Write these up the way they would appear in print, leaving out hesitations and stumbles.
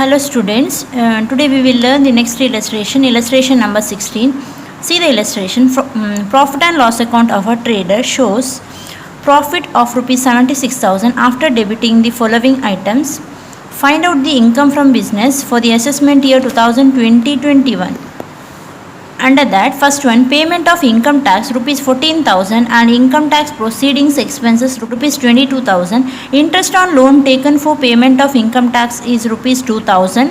Hello students, today we will learn the next illustration number 16. See the illustration. Profit and loss account of a trader shows profit of rupees 76,000 after debiting the following items. Find out the income from business for the assessment year 2020-21. Under that, first one, payment of income tax rupees 14,000 and income tax proceedings expenses rupees 22,000. Interest on loan taken for payment of income tax is rupees 2,000.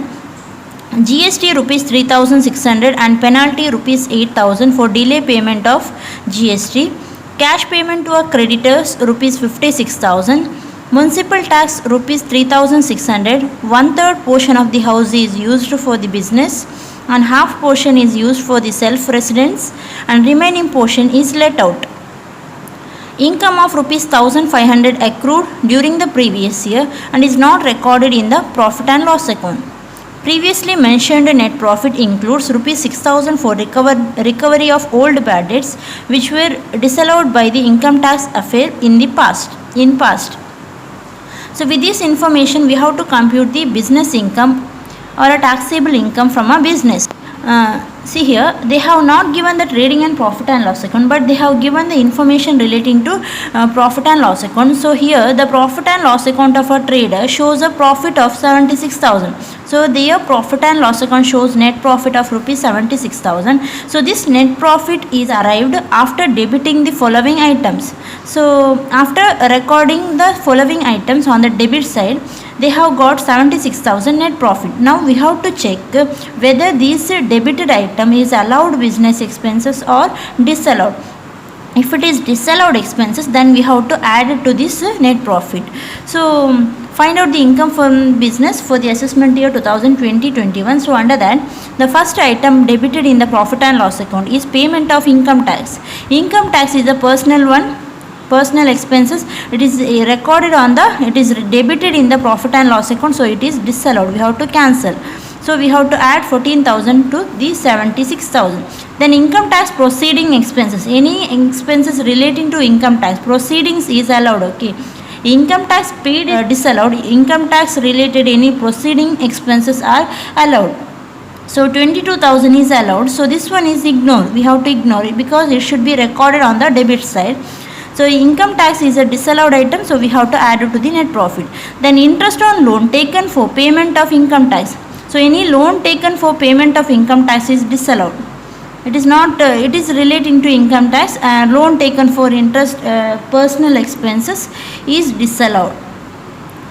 GST rupees 3,600 and penalty rupees 8,000 for delay payment of GST. Cash payment to a creditors rupees 56,000. Municipal tax rupees 3,600. 1/3 portion of the house is used for the business and half portion is used for the self residence and remaining portion is let out. Income of rupees 1,500 accrued during the previous year and is not recorded in the profit and loss account. Previously mentioned net profit includes rupees 6,000 for recovery of old bad debts which were disallowed by the income tax affair in past. So with this information we have to compute the business income or a taxable income from a business. See here, they have not given the trading and profit and loss account, but they have given the information relating to profit and loss account. So here the profit and loss account of a trader shows a profit of 76,000. So their profit and loss account shows net profit of rupees 76,000. So this net profit is arrived after debiting the following items. So after recording the following items on the debit side, they have got 76,000 net profit. Now we have to check whether this debited item is allowed business expenses or disallowed. If it is disallowed expenses, then we have to add it to this net profit. So find out the income from business for the assessment year 2020-21. So under that, the first item debited in the profit and loss account is payment of income tax. Income tax is a personal one. Personal expenses, it is recorded on it is debited in the profit and loss account, so it is disallowed. We have to cancel. So we have to add 14,000 to the 76,000. Then income tax proceeding expenses, any expenses relating to income tax proceedings is allowed. Okay, income tax paid disallowed. Income tax related any proceeding expenses are allowed. So 22,000 is allowed. So this one is ignored. We have to ignore it because it should be recorded on the debit side. So income tax is a disallowed item, so we have to add it to the net profit. Then interest on loan taken for payment of income tax. So any loan taken for payment of income tax is disallowed. It is not. It is relating to income tax. Loan taken for interest, personal expenses is disallowed.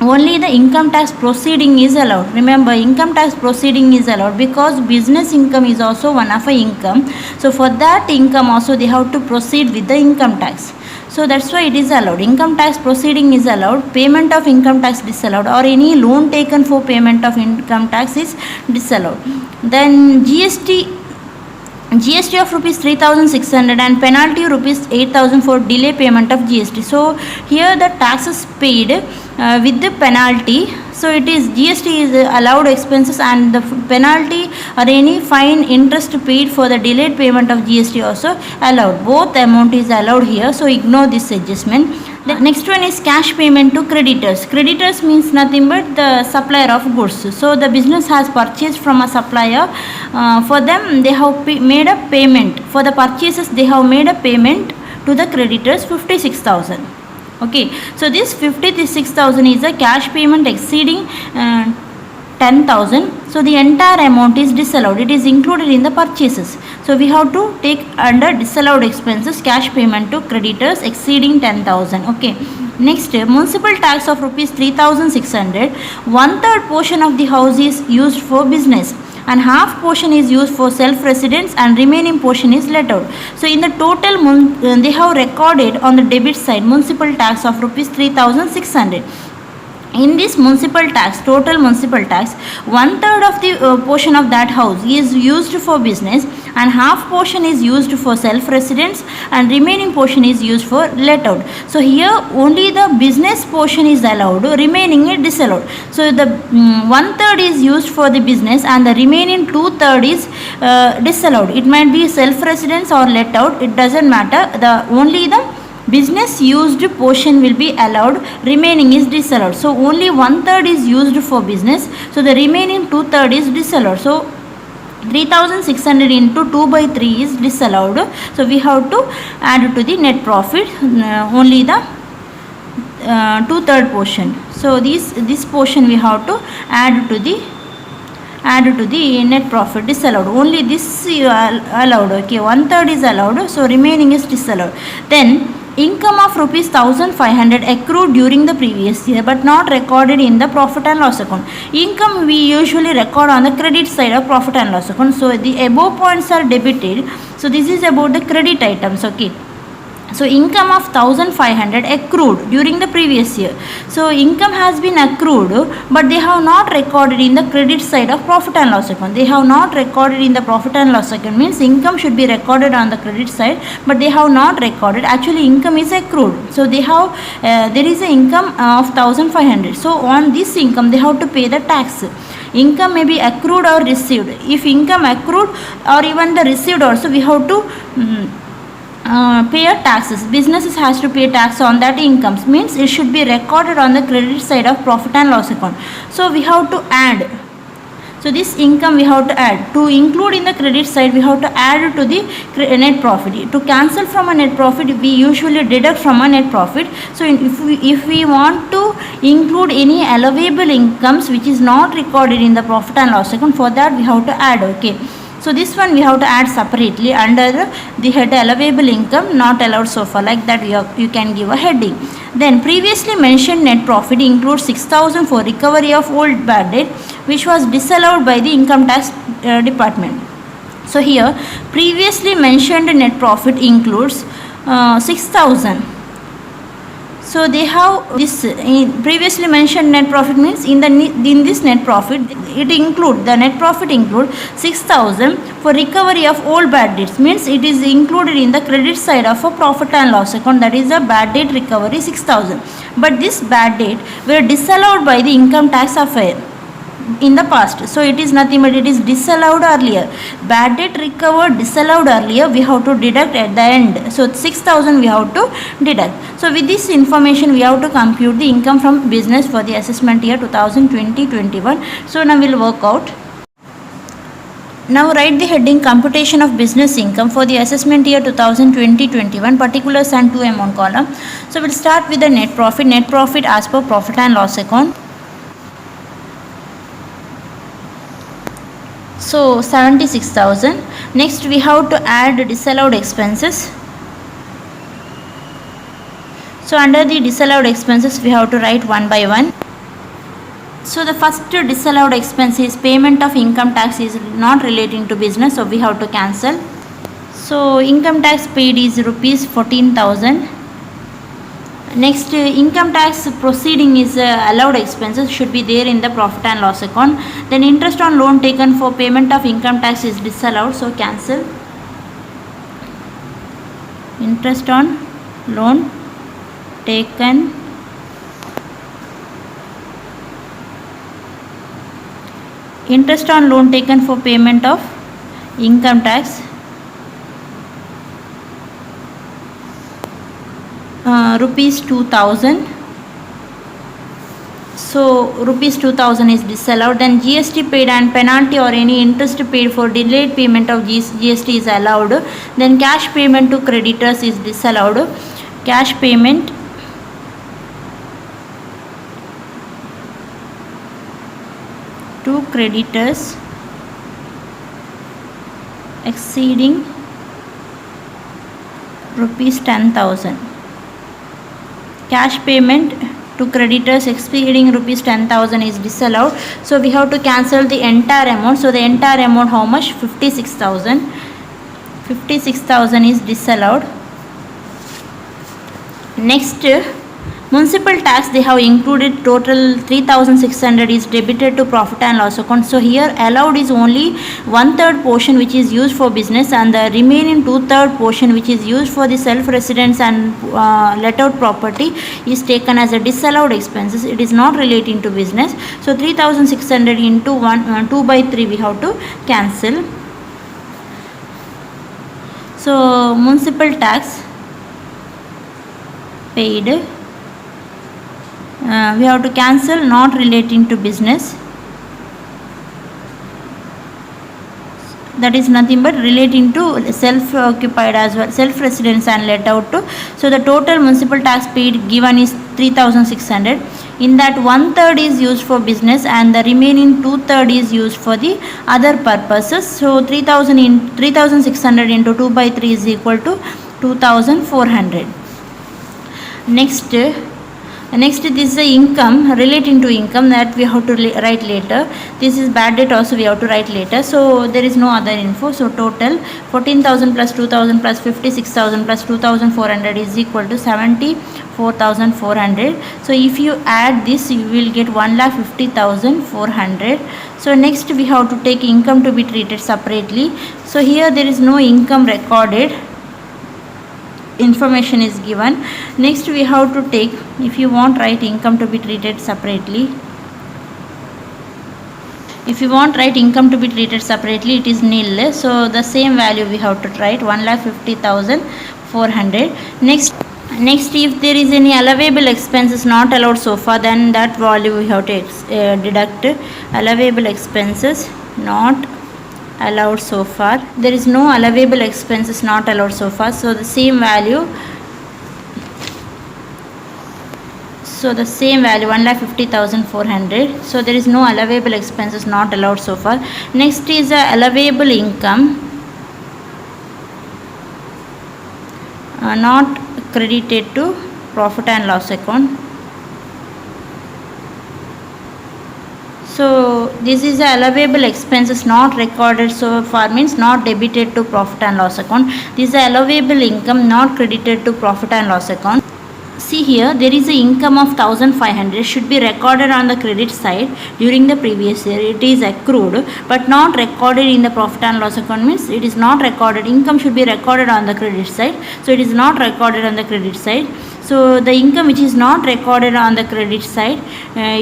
Only the income tax proceeding is allowed. Remember, income tax proceeding is allowed because business income is also one of a income. So for that income also they have to proceed with the income tax. So that's why it is allowed. Income tax proceeding is allowed. Payment of income tax disallowed, or any loan taken for payment of income tax is disallowed. Then GST of rupees 3,600 and penalty rupees 8,000 for delay payment of GST. So here the tax is paid with the penalty. So it is GST is allowed expenses and the penalty or any fine interest paid for the delayed payment of GST also allowed. Both amount is allowed here. So ignore this adjustment. The next one is cash payment to creditors. Creditors means nothing but the supplier of goods. So the business has purchased from a supplier. For them they have made a payment. For the purchases they have made a payment to the creditors 56,000. Okay, so this 56,000 is a cash payment exceeding 10,000. So the entire amount is disallowed. It is included in the purchases. So we have to take under disallowed expenses cash payment to creditors exceeding 10,000. Okay. Next, municipal tax of rupees 3,600. 1/3 portion of the house is used for business and half portion is used for self residence and remaining portion is let out. So in the total they have recorded on the debit side municipal tax of rupees 3,600. In this municipal tax, total municipal tax, 1/3 of the portion of that house is used for business and half portion is used for self residence and remaining portion is used for let out. So here only the business portion is allowed, remaining is disallowed. So the 1/3 is used for the business and the remaining 2/3 is disallowed. It might be self residence or let out, it doesn't matter. The only the business used portion will be allowed, remaining is disallowed. So only 1/3 is used for business, so the remaining 2/3 is disallowed. So 3600 into 2 by 3 is disallowed. So we have to add to the net profit only the 2/3 portion. So this portion we have to add to the net profit disallowed. Only this allowed. Okay, 1/3 is allowed, so remaining is disallowed. Then income of rupees 1500 accrued during the previous year but not recorded in the profit and loss account. Income we usually record on the credit side of profit and loss account. So the above points are debited. So this is about the credit items. Okay. So income of 1500 accrued during the previous year. So income has been accrued, but they have not recorded in the credit side of profit and loss account. They have not recorded in the profit and loss account, means income should be recorded on the credit side, but they have not recorded. Actually income is accrued. So they have there is an income of 1500. So on this income they have to pay the tax. Income may be accrued or received. If income accrued or even the received also, we have to pay taxes. Businesses has to pay tax on that incomes, means it should be recorded on the credit side of profit and loss account. So we have to add. So this income we have to add. To include in the credit side, we have to add to the net profit. To cancel from a net profit, we usually deduct from a net profit. So if we want to include any allowable incomes which is not recorded in the profit and loss account, for that we have to add. Okay. So this one we have to add separately under the head allowable income not allowed so far, like that you can give a heading. Then previously mentioned net profit includes 6000 for recovery of old bad debt which was disallowed by the income tax department. So here previously mentioned net profit includes 6000. So they have this previously mentioned net profit, means in this net profit the net profit include 6000 for recovery of old bad debts, means it is included in the credit side of a profit and loss account, that is a bad debt recovery 6000. But this bad debt were disallowed by the income tax affair in the past. So it is nothing but it is disallowed earlier. Bad debt recovered disallowed earlier, we have to deduct at the end. So 6000 we have to deduct. So with this information we have to compute the income from business for the assessment year 2020-21. So now we will work out. Now write the heading computation of business income for the assessment year 2020-21, particulars and 2 amount column. So we'll start with the net profit. Net profit as per profit and loss account. So 76,000. Next we have to add disallowed expenses. So under the disallowed expenses we have to write one by one. So the first disallowed expense is payment of income tax is not relating to business, so we have to cancel. So income tax paid is rupees 14,000. Next income tax proceeding is allowed expenses, should be there in the profit and loss account. Then interest on loan taken for payment of income tax is disallowed, so cancel. Interest on loan taken for payment of income tax rupees 2000. So rupees 2000 is disallowed. Then GST paid and penalty or any interest paid for delayed payment of GST is allowed. Then cash payment to creditors is disallowed. Cash payment to creditors exceeding rupees 10,000. Cash payment to creditors exceeding rupees 10,000 is disallowed. So we have to cancel the entire amount. So the entire amount, how much? 56,000. 56,000 is disallowed. Next, municipal tax they have included total 3,600 is debited to profit and loss account. So here allowed is only 1/3 portion which is used for business, and the remaining 2/3 portion which is used for the self residence and let out property is taken as a disallowed expenses. It is not relating to business. So 3,600 into 2 by 3 we have to cancel. So municipal tax paid, we have to cancel not relating to business, that is nothing but relating to self-occupied as well, self-residence and let out to. So the total municipal tax paid given is 3,600. In that 1/3 is used for business and the remaining 2/3 is used for the other purposes. So 3,600 into 2 by 3 is equal to 2,400. Next, this is the income, relating to income, that we have to write later. This is bad debt also we have to write later. So there is no other info. So total 14,000 plus 2,000 plus 56,000 plus 2,400 is equal to 74,400. So if you add this, you will get 1,50,400. So next we have to take income to be treated separately. So here there is no income recorded, information is given. Next we have to take, if you want write income to be treated separately, if you want write income to be treated separately, it is nil. So the same value we have to write, 1,50,400. Next if there is any allowable expenses not allowed so far, then that value we have to deduct. Allowable expenses not allowed so far, there is no allowable expenses not allowed so far, so the same value, 1,50,400. so there is no allowable expenses not allowed so far. Next is allowable income not credited to profit and loss account. So this is the allowable expenses not recorded so far, means not debited to profit and loss account. This is the allowable income not credited to profit and loss account. See here, there is a income of 1,500 should be recorded on the credit side during the previous year. It is accrued but not recorded in the profit and loss account, means it is not recorded. Income should be recorded on the credit side, so it is not recorded on the credit side. So the income which is not recorded on the credit side,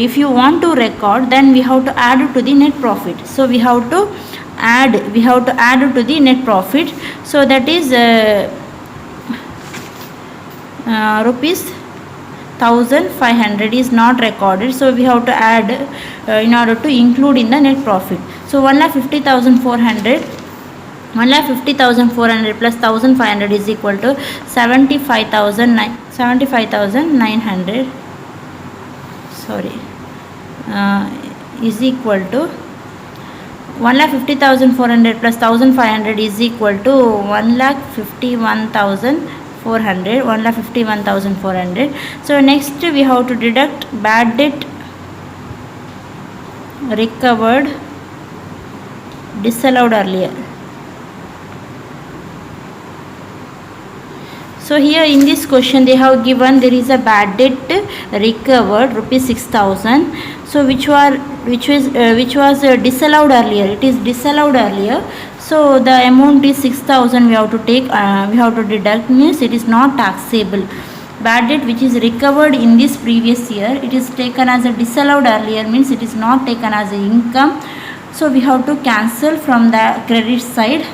if you want to record, then we have to add it to the net profit. So we have to add it to the net profit. So that is rupees 1,500 is not recorded, so we have to add in order to include in the net profit. So 1,50,400 plus 1,500 is equal to 75,900 is equal to 1,50,400 plus 1,500 is equal to 1,51,400. So next we have to deduct bad debt recovered disallowed earlier. So here in this question they have given there is a bad debt recovered rupees 6,000. So which was disallowed earlier. It is disallowed earlier. So the amount is 6,000 we have to take, we have to deduct, means it is not taxable. Bad debt which is recovered in this previous year, it is taken as a disallowed earlier, means it is not taken as a income. So we have to cancel from the credit side.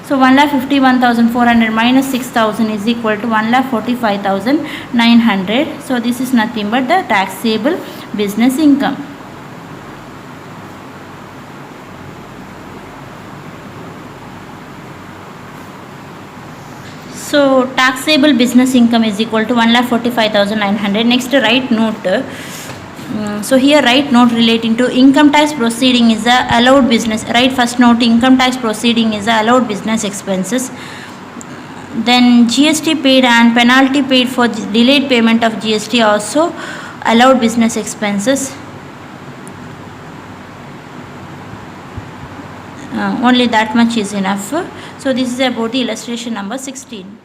So 1,51,400 minus 6,000 is equal to 1,45,900. So this is nothing but the taxable business income. So taxable business income is equal to 1,45,900. Next, write note. So here write note relating to income tax proceeding is a allowed business. Write first note, income tax proceeding is a allowed business expenses. Then GST paid and penalty paid for delayed payment of GST also allowed business expenses. Only that much is enough. So this is about the illustration number 16.